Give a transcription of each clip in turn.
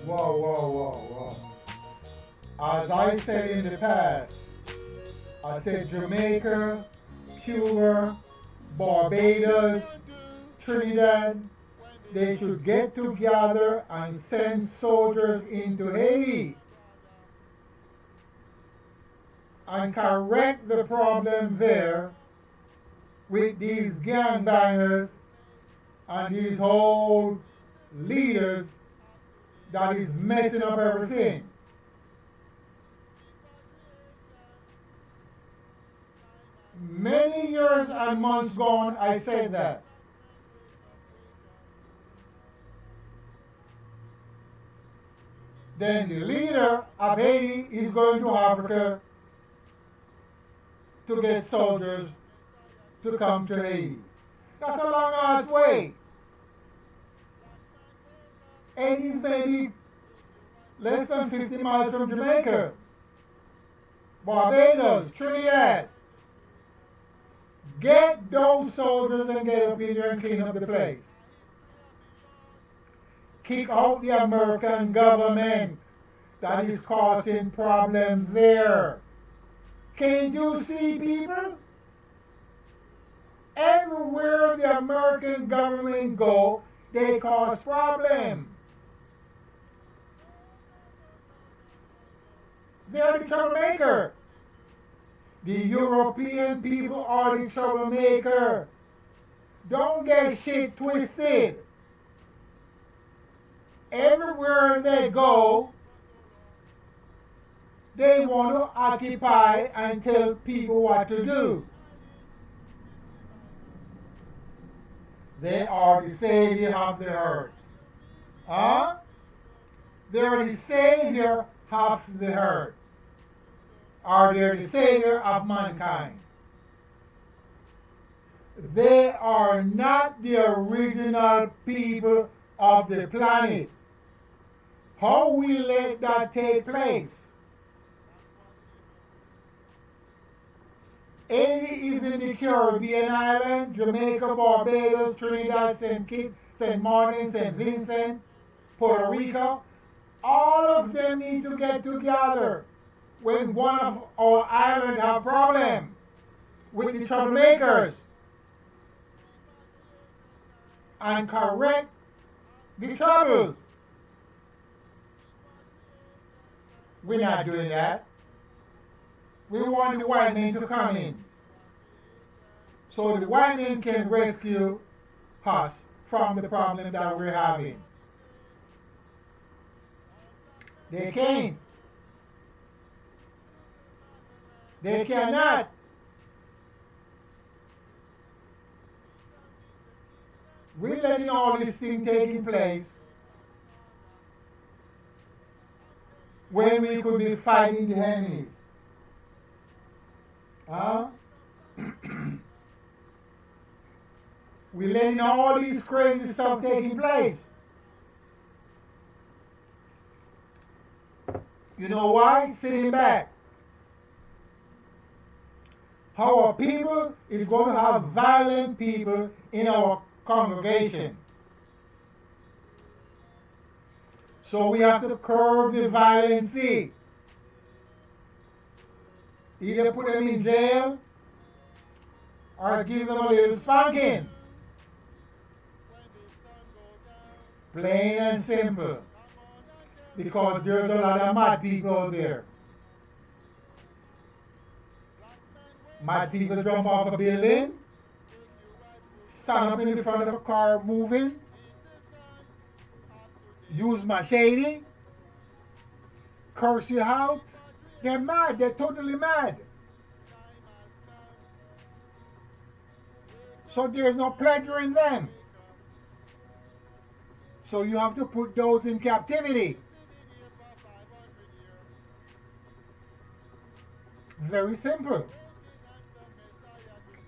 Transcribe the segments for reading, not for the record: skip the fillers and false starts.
Whoa, whoa, whoa, whoa. As I said in the past, I said Jamaica, Cuba, Barbados, Trinidad, they should get together and send soldiers into Haiti and correct the problem there with these gangbangers and these whole leaders that is messing up everything. Many years and months gone, I said that. Then the leader of Haiti is going to Africa to get soldiers to come to Haiti. That's a long ass way. Haiti is maybe less than 50 miles from Jamaica, Barbados, Trinidad. Get those soldiers and get up in there and clean up the place. Kick out the American government that is causing problems there. Can't you see, people? Everywhere the American government go, they cause problems. They're the troublemaker. The European people are the troublemaker. Don't get shit twisted. Everywhere they go, they want to occupy and tell people what to do. They are the savior of the earth. Huh? They are the savior of the earth. Are they the savior of mankind? They are not the original people of the planet. How we let that take place? Haiti is in the Caribbean island, Jamaica, Barbados, Trinidad, St. Kitts, St. Martin, St. Vincent, Puerto Rico. All of them need to get together when one of our islands have problem with the troublemakers and correct the troubles. We're not doing that. We want the white men to come in so the white men can rescue us from the problem that we're having. They can't. They cannot. We're letting all these things taking place when we could be fighting the enemies. Huh? We're letting all these crazy stuff taking place. You know why? Sitting back. Our people is going to have violent people in our congregation. So we have to curb the violence. Either put them in jail or give them a little spanking. Plain and simple. Because there's a lot of mad people out there. Mad people jump off a building, stand up in the front of a car moving, use machete, curse you out. They're mad, they're totally mad. So there's no pleasure in them. So you have to put those in captivity. Very simple.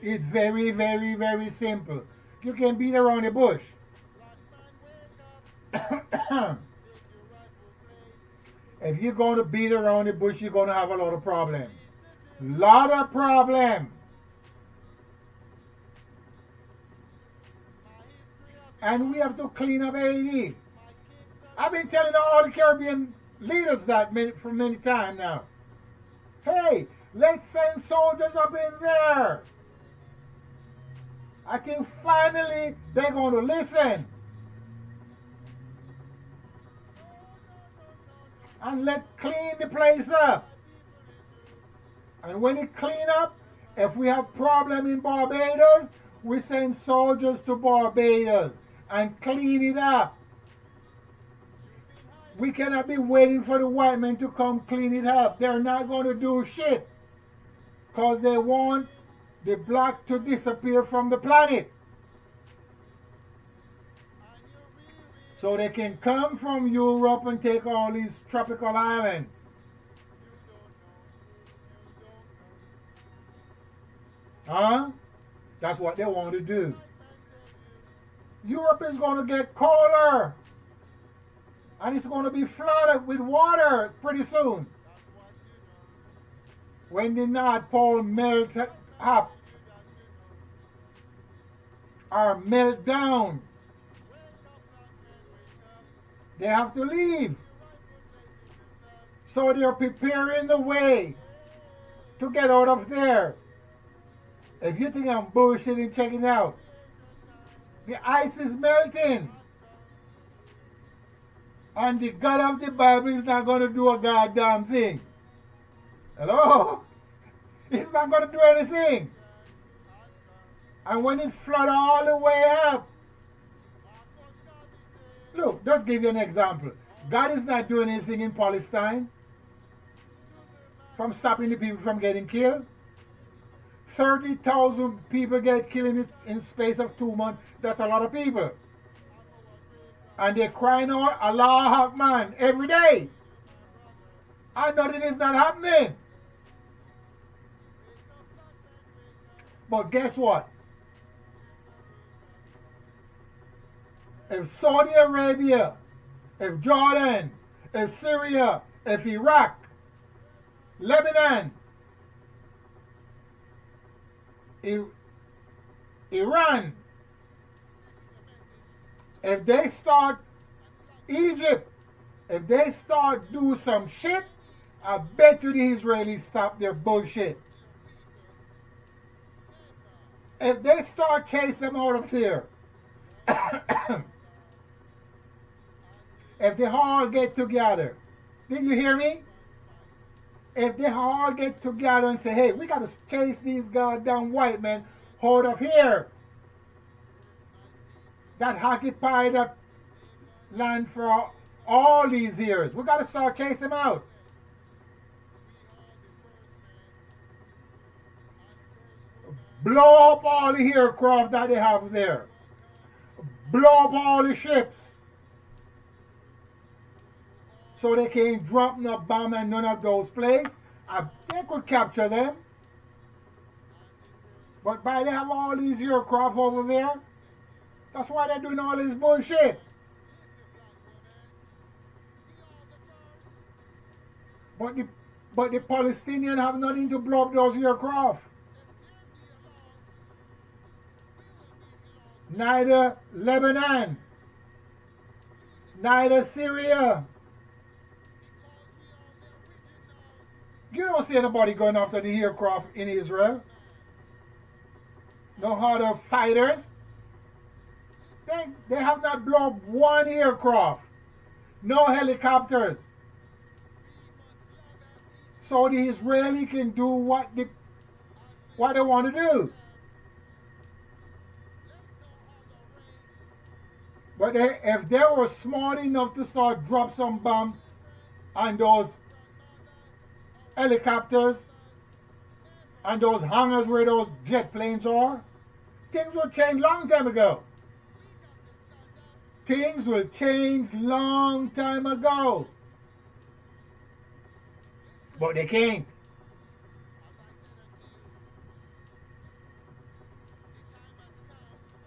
It's very, very, very simple. You can beat around the bush. If you're going to beat around the bush, you're going to have a lot of problems. Lot of problems. And we have to clean up Haiti. I've been telling all the Caribbean leaders that for many times now. Hey, let's send soldiers up in there. I think finally they're going to listen and let clean the place up. And when it clean up, if we have problem in Barbados, we send soldiers to Barbados and clean it up. We cannot be waiting for the white men to come clean it up. They're not going to do shit because they want the black to disappear from the planet. So they can come from Europe and take all these tropical islands. Huh? That's what they want to do. Europe is going to get colder. And it's going to be flooded with water pretty soon. When the North Pole melt up or melt down, they have to leave. So they're preparing the way to get out of there. If you think I'm bullshitting, check it out. The ice is melting. And the God of the Bible is not going to do a goddamn thing. Hello? He's not going to do anything. And when it flood all the way up, look, just give you an example. God is not doing anything in Palestine from stopping the people from getting killed. 30,000 people get killed in space of 2 months. That's a lot of people. And they're crying out, Allah Akbar, every day. I know that it's not happening. But guess what? If Saudi Arabia, if Jordan, if Syria, if Iraq, Lebanon, Iran, if they start, Egypt, if they start do some shit, I bet you the Israelis stop their bullshit. If they start chasing them out of here, if they all get together, did you hear me? If they all get together and say, hey, we got to chase these goddamn white men out of here that occupy that land for all these years. We got to start chasing them out. Blow up all the aircraft that they have there. Blow up all the ships. So they can't drop no bomb in none of those places. They could capture them. But by they have all these aircraft over there, that's why they're doing all this bullshit. But the Palestinians have nothing to blow up those aircraft. Neither Lebanon, neither Syria. You don't see anybody going after the aircraft in Israel. No other fighters. They have not blown up one aircraft. No helicopters. So the Israeli can do what they want to do. But if they were smart enough to start drop some bombs on those helicopters and those hangars where those jet planes are, things will change long time ago. Things will change long time ago. But they can't.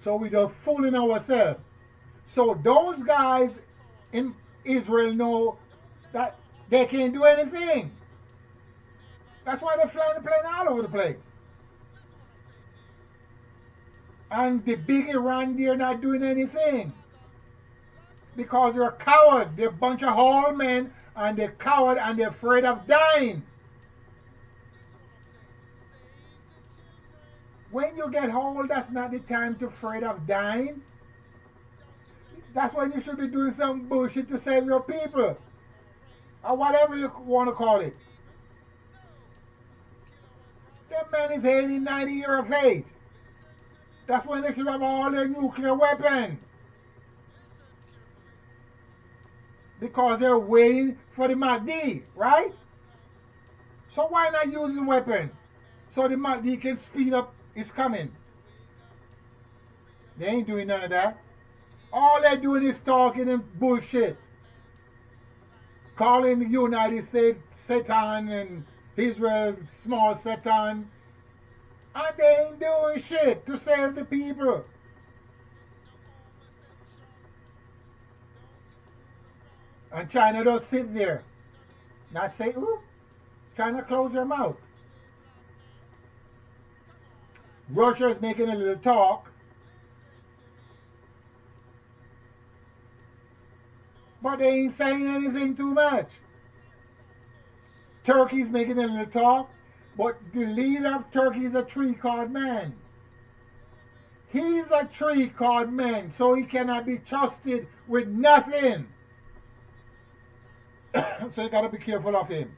So we're just fooling ourselves. So those guys in Israel know that they can't do anything. That's why they're flying the plane all over the place. And the big Iran, they're not doing anything. Because they're cowards. They're a bunch of all men and they're coward and they're afraid of dying. When you get old, that's not the time to afraid of dying. That's when you should be doing some bullshit to save your people. Or whatever you want to call it. That man is 80, 90 years of age. That's when they should have all their nuclear weapons. Because they're waiting for the Mahdi, right? So why not use the weapon? So the Mahdi can speed up his coming. They ain't doing none of that. All they're doing is talking and bullshit. Calling the United States Satan and Israel small Satan. And they ain't doing shit to save the people. And China don't sit there. Not say, ooh, China close their mouth. Russia is making a little talk. But they ain't saying anything too much. Turkey's making a little talk. But the leader of Turkey is a tree-card man. He's a tree-card man, so he cannot be trusted with nothing. So you gotta be careful of him.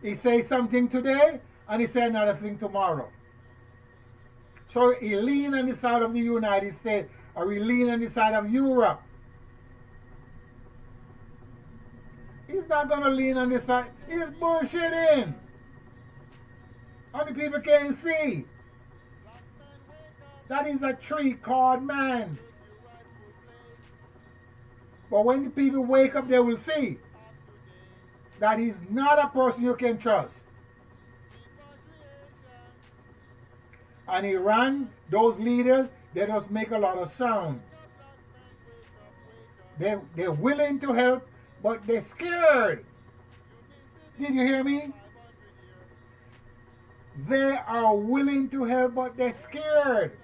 He says something today, and he say another thing tomorrow. So he lean on the side of the United States, or he lean on the side of Europe. He's not gonna lean on the side. He's bullshitting. And the people can't see. That is a tree-card man. But when the people wake up, they will see that he's not a person you can trust. And Iran, those leaders, they just make a lot of sound. They're willing to help, but they're scared. Did you hear me? They are willing to help, but they're scared.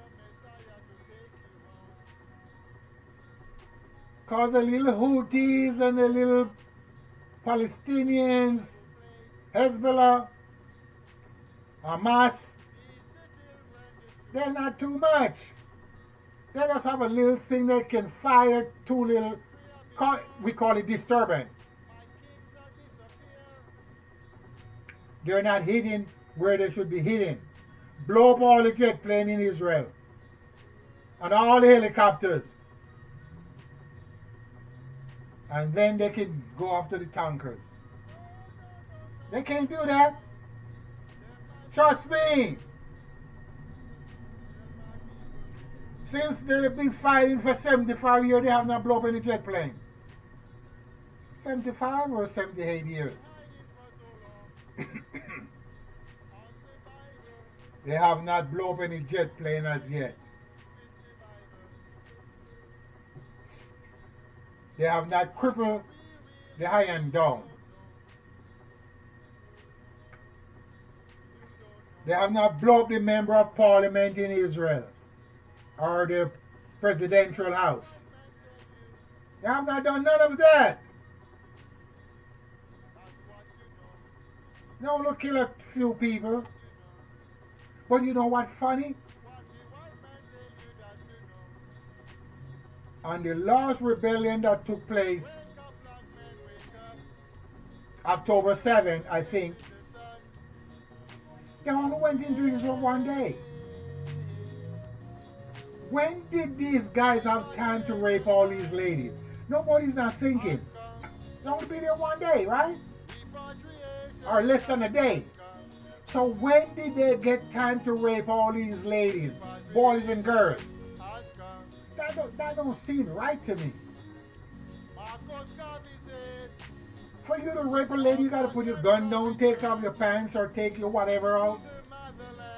Because the little Houthis and the little Palestinians, Hezbollah, Hamas, they're not too much. They just have a little thing that can fire two little, we call it disturbance. They're not hidden where they should be hidden. Blow up all the jet planes in Israel. And all the helicopters. And then they can go after the tankers. They can't do that. Trust me. Since they've been fighting for 75 years, they have not blown up any jet plane. 75 or 78 years. They have not blown up any jet plane as yet. They have not crippled the Iron Dome. They have not blown up the member of parliament in Israel or the presidential house. They have not done none of that. They only kill a few people. But you know what's funny? On the last rebellion that took place, October 7th, I think, they only went into Israel one day. When did these guys have time to rape all these ladies? Nobody's not thinking. They only be there one day, right? Or less than a day. So when did they get time to rape all these ladies, boys and girls? That don't seem right to me. For you to rape a lady, you gotta put your gun down, take off your pants, or take your whatever out,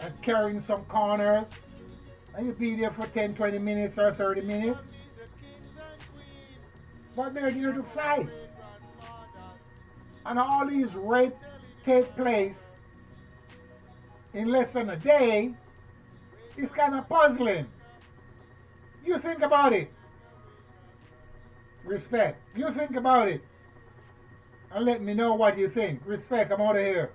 and carry in some corners. And you be there for 10, 20 minutes or 30 minutes. But they're here to fight. And all these rapes take place in less than a day. It's kind of puzzling. You think about it. Respect. You think about it and let me know what you think. Respect. I'm out of here.